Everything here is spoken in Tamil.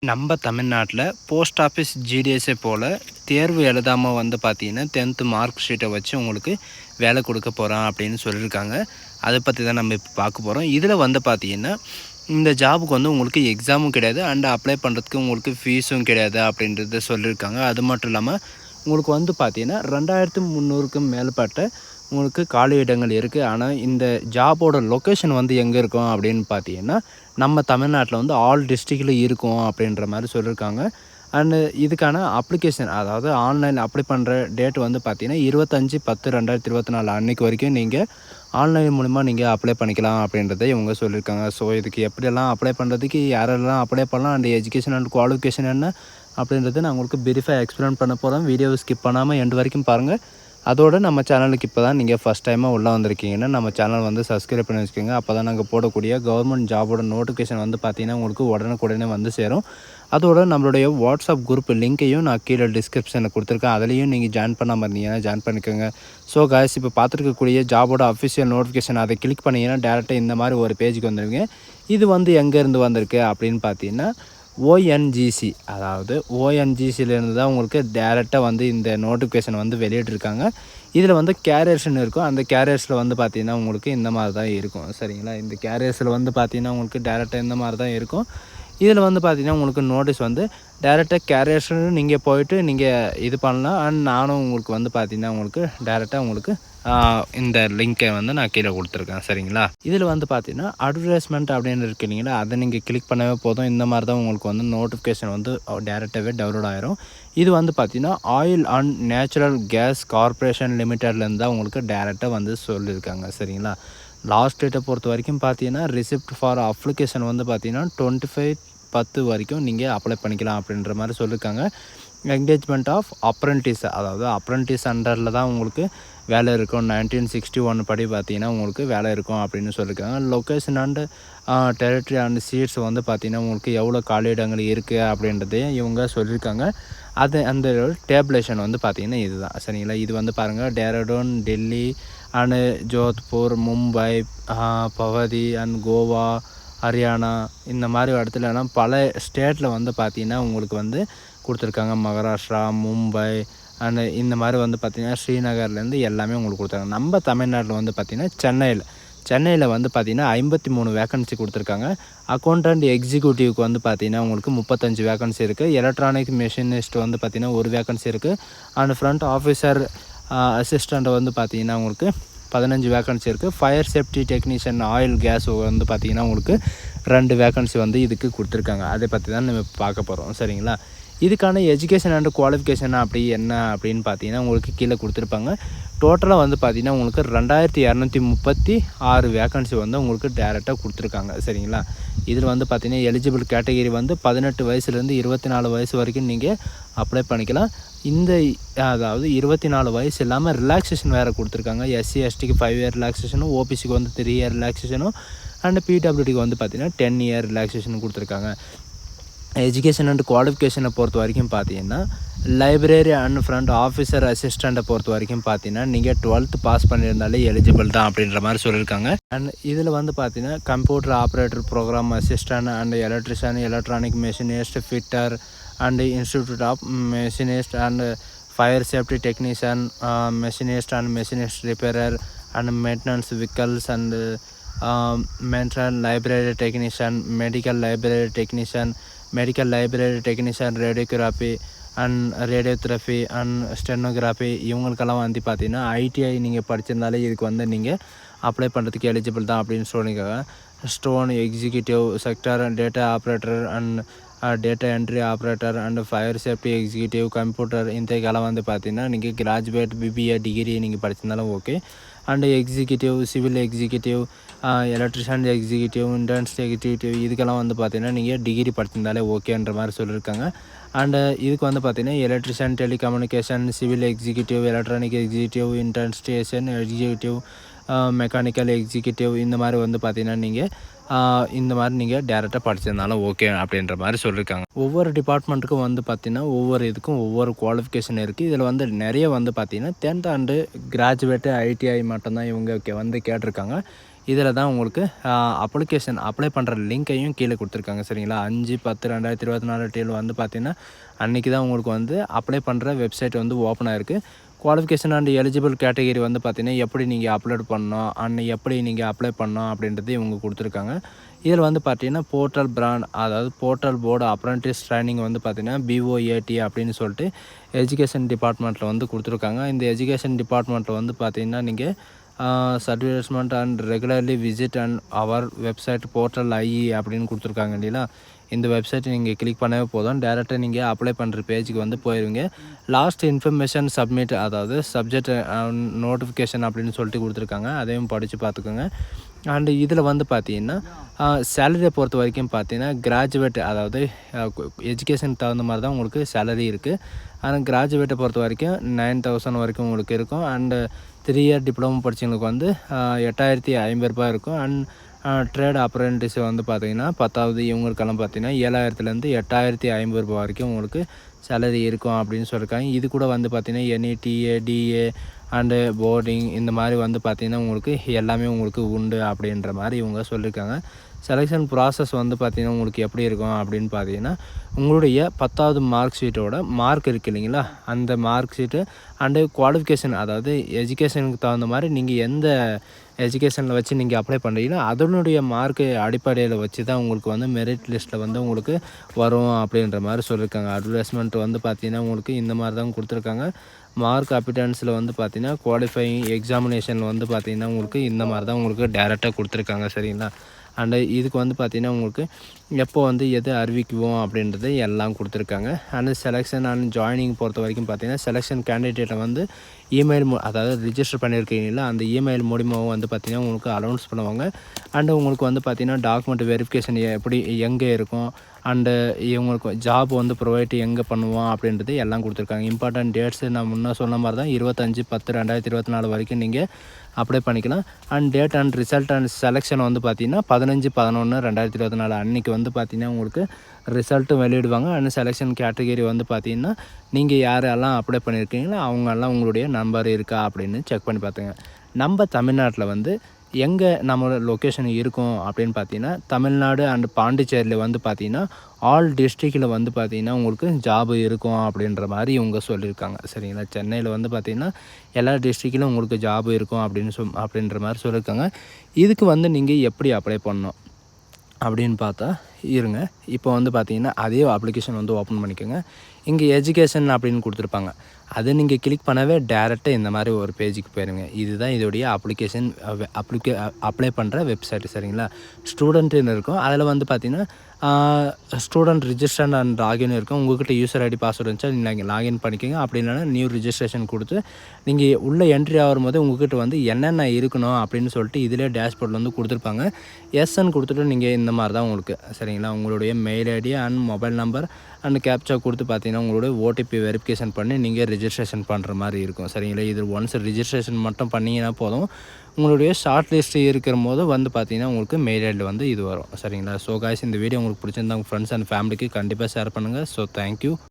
நம்ம தமிழ்நாட்டில் போஸ்ட் ஆஃபீஸ் ஜிடிஎஸ்ஸை போல் தேர்வு எழுதாமல் வந்து பார்த்தீங்கன்னா 10th மார்க் ஷீட்டை வச்சு உங்களுக்கு வேலை கொடுக்க போகிறோம் அப்படின்னு சொல்லியிருக்காங்க. அதை பற்றி தான் நம்ம இப்போ பார்க்க போகிறோம். இதில் வந்து பார்த்தீங்கன்னா இந்த ஜாபுக்கு வந்து உங்களுக்கு எக்ஸாமும் கிடையாது அண்ட் அப்ளை பண்ணுறதுக்கு உங்களுக்கு ஃபீஸும் கிடையாது அப்படின்றத சொல்லியிருக்காங்க. அது மட்டும் இல்லாமல் உங்களுக்கு வந்து பார்த்தீங்கன்னா 2300க்கும் மேற்பட்ட உங்களுக்கு காலி இடங்கள் இருக்குது. ஆனால் இந்த ஜாபோட லொக்கேஷன் வந்து எங்கே இருக்கும் அப்படின்னு பார்த்தீங்கன்னா நம்ம தமிழ்நாட்டில் வந்து ஆல் டிஸ்ட்ரிக்டில் இருக்கும் அப்படின்ற மாதிரி சொல்லியிருக்காங்க. அண்டு இதுக்கான அப்ளிகேஷன் அதாவது ஆன்லைன் அப்ளை பண்ணுற டேட் வந்து பார்த்தீங்கன்னா 25/10/2024 அன்றைக்கு வரைக்கும் நீங்கள் ஆன்லைன் மூலிமா நீங்கள் அப்ளை பண்ணிக்கலாம் அப்படின்றத இவங்க சொல்லியிருக்காங்க. ஸோ இதுக்கு எப்படியெல்லாம் அப்ளை பண்ணுறதுக்கு யாரெல்லாம் அப்ளை பண்ணலாம் அண்ட் எஜுகேஷன் அண்ட் குவாலிஃபிகேஷன் என்ன அப்படின்றத நான் உங்களுக்கு பிரீஃபாக எக்ஸ்பிளைன் பண்ண போகிறேன். வீடியோவை ஸ்கிப் பண்ணாமல் எண்டு வரைக்கும் பாருங்கள். அதோடு நம்ம சேனலுக்கு இப்போ தான் நீங்கள் ஃபஸ்ட் டைமாக உள்ளே வந்திருக்கீங்கன்னா நம்ம சேனல் வந்து சப்ஸ்கிரைப் பண்ணி வச்சுக்கோங்க. அப்போ தான் நாங்கள் போடக்கூடிய கவர்மெண்ட் ஜாபோட நோட்டிஃபிகேஷன் வந்து பார்த்திங்கன்னா உங்களுக்கு உடனுக்குடனே வந்து சேரும். அதோட நம்மளுடைய வாட்ஸ்அப் குரூப் லிங்க்கையும் நான் கீழே டிஸ்கிரிப்ஷனில் கொடுத்துருக்கேன். அதுலேயும் நீங்கள் ஜாயின் பண்ணாமல் இருந்தீங்கன்னா ஜாயின் பண்ணிக்கோங்க. ஸோ காய்ஸ், இப்போ பார்த்துருக்கக்கூடிய ஜாபோட அஃபிஷியல் நோட்டிஃபிகேஷன் அதை கிளிக் பண்ணிங்கன்னா டேரெக்டாக இந்த மாதிரி ஒரு பேஜுக்கு வந்துடுவீங்க. இது வந்து எங்கேருந்து வந்திருக்கு அப்படின்னு பார்த்தீங்கன்னா ஓஎன்ஜிசி, அதாவது ஓஎன்ஜிசியிலேருந்து தான் உங்களுக்கு டேரெக்டாக வந்து இந்த நோட்டிஃபிகேஷன் வந்து வெளியிட்டிருக்காங்க. இதில் வந்து கேரியர்ஸ்னு இருக்கும். அந்த கேரியர்ஸில் வந்து பார்த்திங்கன்னா உங்களுக்கு இந்த மாதிரி தான் இருக்கும். சரிங்களா, இந்த கேரியர்ஸில் வந்து பார்த்திங்கன்னா உங்களுக்கு டேரெக்டாக இந்த மாதிரி தான் இருக்கும். இதில் வந்து பார்த்திங்கன்னா உங்களுக்கு நோட்டீஸ் வந்து டேரெக்டாக கேரியர்ஸ்னு நீங்கள் போயிட்டு நீங்கள் இது பண்ணலாம். அண்ட் நானும் உங்களுக்கு வந்து பார்த்திங்கன்னா உங்களுக்கு டேரெக்டாக உங்களுக்கு இந்த லிங்க்கை வந்து நான் கீழே கொடுத்துருக்கேன். சரிங்களா, இதில் வந்து பார்த்தீங்கன்னா அட்வர்டைஸ்மெண்ட் அப்படின்னு இருக்கு இல்லைங்களா, அதை நீங்கள் கிளிக் பண்ணவே போதும். இந்த மாதிரி தான் உங்களுக்கு வந்து நோட்டிஃபிகேஷன் வந்து டேரெக்டாகவே டவுன்லோட் ஆயிரும். இது வந்து பார்த்தீங்கன்னா oil and natural gas corporation லிமிட்டட்லேருந்து தான் உங்களுக்கு டேரெக்டாக வந்து சொல்லியிருக்காங்க. சரிங்களா, லாஸ்ட் டேட்டை பொறுத்த வரைக்கும் பார்த்தீங்கன்னா ரிசிப்ட் ஃபார் அப்ளிகேஷன் வந்து பார்த்தீங்கன்னா 25/10 வரைக்கும் நீங்கள் அப்ளை பண்ணிக்கலாம் அப்படின்ற மாதிரி சொல்லியிருக்காங்க. என்கேஜ்மெண்ட் ஆஃப் அப்ரெண்டிஸ், அதாவது அப்ரெண்டிஸ் அண்டரில் தான் உங்களுக்கு வேலை இருக்கும். 1961 படி பார்த்தீங்கன்னா உங்களுக்கு வேலை இருக்கும் அப்படின்னு சொல்லியிருக்காங்க. Location and territory and seats வந்து பார்த்திங்கன்னா உங்களுக்கு எவ்வளோ காலி இடங்கள் இருக்குது அப்படின்றதையும் இவங்க சொல்லியிருக்காங்க. அது அந்த டேபுலேஷன் வந்து பார்த்திங்கன்னா இதுதான். சரிங்களா, இது வந்து பாருங்கள் டேராடூன், டெல்லி அண்டு ஜோத்பூர், மும்பை, பவதி அண்ட் கோவா, ஹரியானா இந்த மாதிரி இடத்துலலாம் பல ஸ்டேட்டில் வந்து பார்த்திங்கன்னா உங்களுக்கு வந்து கொடுத்துருக்காங்க. மகாராஷ்டிரா, மும்பை அண்டு இந்த மாதிரி வந்து பார்த்திங்கன்னா ஸ்ரீநகர்லேருந்து எல்லாமே உங்களுக்கு கொடுத்துருக்காங்க. நம்ம தமிழ்நாட்டில் வந்து பார்த்திங்கன்னா சென்னையில் வந்து பார்த்திங்கன்னா 53 வேக்கன்சி கொடுத்துருக்காங்க. அக்கௌண்டன்ட் எக்ஸிக்யூட்டிவ்க்கு வந்து பார்த்திங்கன்னா உங்களுக்கு 35 வேக்கன்சி இருக்குது. எலக்ட்ரானிக் மெஷினிஸ்ட் வந்து பார்த்திங்கன்னா 1 வேக்கன்சி இருக்குது. அண்ட் ஃப்ரண்ட் ஆஃபீஸர் அசிஸ்டண்ட் வந்து பார்த்திங்கன்னா உங்களுக்கு 15 வேக்கன்சி இருக்குது. Fire safety technician oil case வந்து பார்த்திங்கன்னா உங்களுக்கு 2 வேக்கன்சி வந்து இதுக்கு கொடுத்துருக்காங்க. அதை பற்றி தான் நம்ம பார்க்க போகிறோம். சரிங்களா, இதுக்கான எஜுகேஷன் அண்ட் குவாலிஃபிகேஷன் அப்படி என்ன அப்படின்னு பார்த்தீங்கன்னா உங்களுக்கு கீழே கொடுத்துருப்பாங்க. டோட்டலாக வந்து பார்த்திங்கன்னா உங்களுக்கு 2236 வேக்கன்சி வந்து உங்களுக்கு டேரெக்டாக கொடுத்துருக்காங்க. சரிங்களா, இதில் வந்து பார்த்திங்கன்னா எலிஜிபிள் கேட்டகிரி வந்து 18 வயசுலேருந்து 24 வயசு வரைக்கும் நீங்கள் அப்ளை பண்ணிக்கலாம். இந்த அதாவது 24 வயசு இல்லாமல் ரிலாக்ஸேஷன் வேறு கொடுத்துருக்காங்க. எஸ்சி எஸ்டிக்கு 5 இயர் ரிலாக்ஸேஷனும், ஓபிசிக்கு வந்து 3 இயர் ரிலாக்ஸேஷனும் அண்ட் பிடபிள்யூடிக்கு வந்து பார்த்திங்கன்னா 10 இயர் ரிலாக்ஸேஷன் கொடுத்துருக்காங்க. எஜுகேஷன் அண்ட் குவாலிஃபிகேஷனை பொறுத்த வரைக்கும் பார்த்தீங்கன்னா லைப்ரரி அண்ட் ஃப்ரண்ட் ஆஃபீஸர் அசிஸ்டண்ட்டை பொறுத்த வரைக்கும் பார்த்தீங்கன்னா நீங்கள் 12th பாஸ் பண்ணியிருந்தாலே எலிஜிபிள் தான் அப்படின்ற மாதிரி சொல்லியிருக்காங்க. அண்ட் இதில் வந்து பார்த்தீங்கன்னா computer operator, programme assistant and electrician, electronic machinist, fitter and institute of machinist and fire safety technician, machinist and machinist repairer and maintenance vehicles and mental library technician, medical library technician, radiography and radiotherapy and stenography இவங்களுக்கெல்லாம் வந்து பார்த்தீங்கன்னா ஐடிஐ நீங்கள் படிச்சிருந்தாலே இதுக்கு வந்து நீங்கள் அப்ளை பண்ணுறதுக்கு எலிஜிபிள் தான் அப்படின்னு சொல்லியிருக்காங்க. Stone executive sector, data operator and data entry operator and fire safety executive, computer இன்றைக்கெல்லாம் வந்து பார்த்தீங்கன்னா நீங்கள் கிராஜுவேட் பிபிஏ டிகிரி நீங்கள் படிச்சிருந்தாலும் okay. And executive, civil executive, electrician executive, interns executive இதுக்கெல்லாம் வந்து பார்த்திங்கன்னா நீங்கள் டிகிரி படிச்சிருந்தாலே ஓகேன்ற மாதிரி சொல்லியிருக்காங்க. அண்டு இதுக்கு வந்து பார்த்திங்கன்னா electrician, telecommunication, civil executive, electronic executive, instrumentation executive, mechanical executive இந்த மாதிரி வந்து பார்த்திங்கன்னா நீங்கள் இந்த மாதிரி நீங்கள் டேரெக்டாக படிச்சிருந்தாலும் ஓகே அப்படின்ற மாதிரி சொல்லியிருக்காங்க. ஒவ்வொரு டிபார்ட்மெண்ட்டுக்கும் வந்து பார்த்திங்கன்னா ஒவ்வொரு இதுக்கும் ஒவ்வொரு குவாலிஃபிகேஷன் இருக்குது. இதில் வந்து நிறைய வந்து பார்த்திங்கன்னா 10th அண்டு கிராஜுவேட்டு ஐடிஐ மட்டும்தான் இவங்க வந்து கேட்டிருக்காங்க. இதில் தான் உங்களுக்கு அப்ளிகேஷன் அப்ளை பண்ணுற லிங்க்கையும் கீழே கொடுத்துருக்காங்க சரிங்களா. 5/10/2024 டேல் வந்து பார்த்தீங்கன்னா அன்றைக்கி தான் உங்களுக்கு வந்து அப்ளை பண்ணுற வெப்சைட் வந்து ஓப்பன் ஆகிருக்கு. குவாலிஃபிகேஷன் அண்ட் எலிஜிபிள் கேட்டகரி வந்து பார்த்தீங்கன்னா எப்படி நீங்கள் அப்லோட் பண்ணணும் அண்ட் எப்படி நீங்கள் அப்ளை பண்ணணும் அப்படின்றது இவங்க கொடுத்துருக்காங்க. இதில் வந்து பார்த்தீங்கன்னா போர்ட்டல் பிராண்ட் அதாவது போர்ட்டல் போர்டு அப்ரண்டிஸ் ட்ரைனிங் வந்து பார்த்தீங்கன்னா BOAT அப்படின்னு சொல்லிட்டு எஜுகேஷன் டிபார்ட்மெண்ட்டில் வந்து கொடுத்துருக்காங்க. இந்த எஜுகேஷன் டிபார்ட்மெண்ட்டில் வந்து பார்த்தீங்கன்னா நீங்கள் சர்டிஃபிகேட்மெண்ட் and regularly visit and our website portal IE அப்படின்னு கொடுத்துருக்காங்க இல்லைங்களா. இந்த வெப்சைட்டை நீங்கள் கிளிக் பண்ணவே போதும், டேரெக்டாக நீங்கள் அப்ளை பண்ணுற பேஜுக்கு வந்து போயிடுவீங்க. லாஸ்ட் இன்ஃபர்மேஷன் சப்மிட் அதாவது சப்ஜெக்ட் நோட்டிஃபிகேஷன் அப்படின்னு சொல்லிட்டு கொடுத்துருக்காங்க, அதையும் படித்து பார்த்துக்கோங்க. அண்டு இதில் வந்து பார்த்தீங்கன்னா சேலரியை பொறுத்த வரைக்கும் பார்த்தீங்கன்னா கிராஜுவேட் அதாவது எஜுகேஷனுக்கு தகுந்த மாதிரி தான் உங்களுக்கு சேலரி இருக்குது. ஆனால் கிராஜுவேட்டை பொறுத்த வரைக்கும் 9,000 வரைக்கும் உங்களுக்கு இருக்கும். அண்டு 3 இயர் டிப்ளமோ படித்தவங்களுக்கு வந்து 8,050 ரூபாய் இருக்கும். அண்ட் ட்ரேட் அப்ரெண்டிஸ் வந்து பார்த்திங்கன்னா 10வது இவங்களுக்கெல்லாம் பார்த்திங்கன்னா 7,000லேருந்து 8,050 ரூபாய் வரைக்கும் உங்களுக்கு சேலரி இருக்கும் அப்படின்னு சொல்லியிருக்காங்க. இது கூட வந்து பார்த்திங்கன்னா NETA DA அண்டு போர்டிங் இந்த மாதிரி வந்து பார்த்திங்கன்னா உங்களுக்கு எல்லாமே உங்களுக்கு உண்டு அப்படின்ற மாதிரி இவங்க சொல்லியிருக்காங்க. செலெக்ஷன் ப்ராசஸ் வந்து பார்த்திங்கன்னா உங்களுக்கு எப்படி இருக்கும் அப்படின்னு பார்த்தீங்கன்னா உங்களுடைய 10வது மார்க் ஷீட்டோட மார்க் இருக்குது இல்லைங்களா, அந்த மார்க் ஷீட்டு அண்டு குவாலிஃபிகேஷன் அதாவது எஜுகேஷனுக்கு தகுந்த மாதிரி நீங்கள் எந்த எஜுகேஷனில் வச்சு நீங்கள் அப்ளை பண்ணுறீங்களோ அதனுடைய மார்க்கு அடிப்படையில் வச்சு தான் உங்களுக்கு வந்து மெரிட் லிஸ்ட்டில் வந்து உங்களுக்கு வரும் அப்படின்ற மாதிரி சொல்லியிருக்காங்க. அட்வர்டைஸ்மெண்ட் வந்து பார்த்திங்கன்னா உங்களுக்கு இந்த மாதிரி தான் கொடுத்துருக்காங்க. மார்க் அப்பிட்டன்ஸில் வந்து பார்த்திங்கன்னா குவாலிஃபையிங் எக்ஸாமினேஷனில் வந்து பார்த்திங்கன்னா உங்களுக்கு இந்த மாதிரி தான் உங்களுக்கு டேரெக்டாக கொடுத்துருக்காங்க சரிங்களா. அண்டு இதுக்கு வந்து பார்த்திங்கன்னா உங்களுக்கு எப்போ வந்து எது அறிவிக்குவோம் அப்படின்றது எல்லாம் கொடுத்துருக்காங்க. அண்டு செலெக்ஷன் அண்ட் ஜாயினிங் பொறுத்த வரைக்கும் பார்த்திங்கன்னா செலெக்ஷன் கேண்டிடேட்டை வந்து இமெயில் அதாவது ரிஜிஸ்டர் பண்ணியிருக்கீங்களா அந்த இமெயில் மூலியமாக வந்து பார்த்திங்கன்னா உங்களுக்கு அனௌன்ஸ் பண்ணுவாங்க. அண்டு உங்களுக்கு வந்து பார்த்திங்கன்னா டாக்குமெண்ட் வெரிஃபிகேஷன் எப்படி எங்கே இருக்கும் அண்டு இவங்களுக்கு ஜாப் வந்து ப்ரொவைட் எங்கே பண்ணுவோம் அப்படின்றது எல்லாம் கொடுத்துருக்காங்க. இம்பார்ட்டன்ட் டேட்ஸு நான் முன்னே சொன்ன மாதிரி தான் 25/10/2024 வரைக்கும் நீங்கள் அப்ளை பண்ணிக்கலாம். And date and result and selection வந்து பார்த்திங்கன்னா 15/11/2024 அன்றைக்கி வந்து பார்த்திங்கன்னா உங்களுக்கு ரிசல்ட்டும் வெளியிடுவாங்க. அண்ட் செலெக்ஷன் கேட்டகரி வந்து பார்த்திங்கன்னா நீங்கள் யாரெல்லாம் அப்ளை பண்ணியிருக்கீங்களோ அவங்கெல்லாம் உங்களுடைய நம்பர் இருக்கா அப்படின்னு செக் பண்ணி பார்த்துங்க. நம்ம தமிழ்நாட்டில் வந்து எங்கே நம்மளோட லொக்கேஷன் இருக்கும் அப்படின்னு பார்த்தீங்கன்னா தமிழ்நாடு அண்ட் பாண்டிச்சேரியில் வந்து பார்த்திங்கன்னா ஆல் டிஸ்ட்ரிக்டில் வந்து பார்த்திங்கன்னா உங்களுக்கு ஜாபு இருக்கும் அப்படின்ற மாதிரி இவங்க சொல்லியிருக்காங்க சரிங்களா. சென்னையில் வந்து பார்த்திங்கன்னா எல்லா டிஸ்ட்ரிக்டிலும் உங்களுக்கு ஜாபு இருக்கும் அப்படின்ற மாதிரி சொல்லியிருக்காங்க. இதுக்கு வந்து நீங்கள் எப்படி அப்ளை பண்ணணும் அப்படின்னு பார்த்தா இருங்க, இப்போ வந்து பார்த்திங்கன்னா அதே அப்ளிகேஷன் வந்து ஓப்பன் பண்ணிக்கோங்க. இங்கே எஜுகேஷன் அப்படின்னு கொடுத்துருப்பாங்க, அதை நீங்கள் கிளிக் பண்ணவே டேரெக்டாக இந்த மாதிரி ஒரு பேஜுக்கு போயிருங்க. இதுதான் இதோடைய அப்ளிகேஷன் அப்ளை பண்ணுற வெப்சைட் சரிங்களா. ஸ்டூடெண்ட்டுன்னு இருக்கும், அதில் வந்து பார்த்திங்கன்னா ஸ்டூடெண்ட் ரிஜிஸ்டர் அண்ட் லாகின் இருக்கும். உங்கள்கிட்ட யூசர் ஐடி பாஸ்வேர்டு இருந்துச்சா நீங்கள் லாகின் பண்ணிக்கோங்க. அப்படி இல்லைனா நியூ ரிஜிஸ்ட்ரேஷன் கொடுத்து நீங்கள் உள்ளே என்ட்ரி ஆகும்போது உங்கள்கிட்ட வந்து என்னென்ன இருக்கணும் அப்படின்னு சொல்லிட்டு இதிலே டேஷ்போர்டில் வந்து கொடுத்துருப்பாங்க. எஸ்ன்னு கொடுத்துட்டு நீங்கள் இந்த மாதிரி தான் உங்களுக்கு சரிங்களா உங்களுடைய mail ID and mobile number and captcha கொடுத்து பார்த்தீங்கன்னா உங்களுடைய OTP வெரிஃபிகேஷன் பண்ணி நீங்கள் ரிஜிஸ்ட்ரேஷன் பண்ணுற மாதிரி இருக்கும் சரிங்களா. இது ஒன்ஸ் ரிஜிஸ்ட்ரேஷன் மட்டும் பண்ணிங்கன்னா போதும், உங்களுடைய ஷார்ட் லிஸ்ட் இருக்கிற போது வந்து பார்த்திங்கன்னா உங்களுக்கு மெயில் ஐடியில் வந்து இது வரும் சரிங்களா. ஸோ காய்ஸ் இந்த வீடியோ உங்களுக்கு பிடிச்சிருந்தா உங்கள் ஃப்ரெண்ட்ஸ் அண்ட் ஃபேமிலிக்கு கண்டிப்பாக ஷேர் பண்ணுங்கள். So thank you.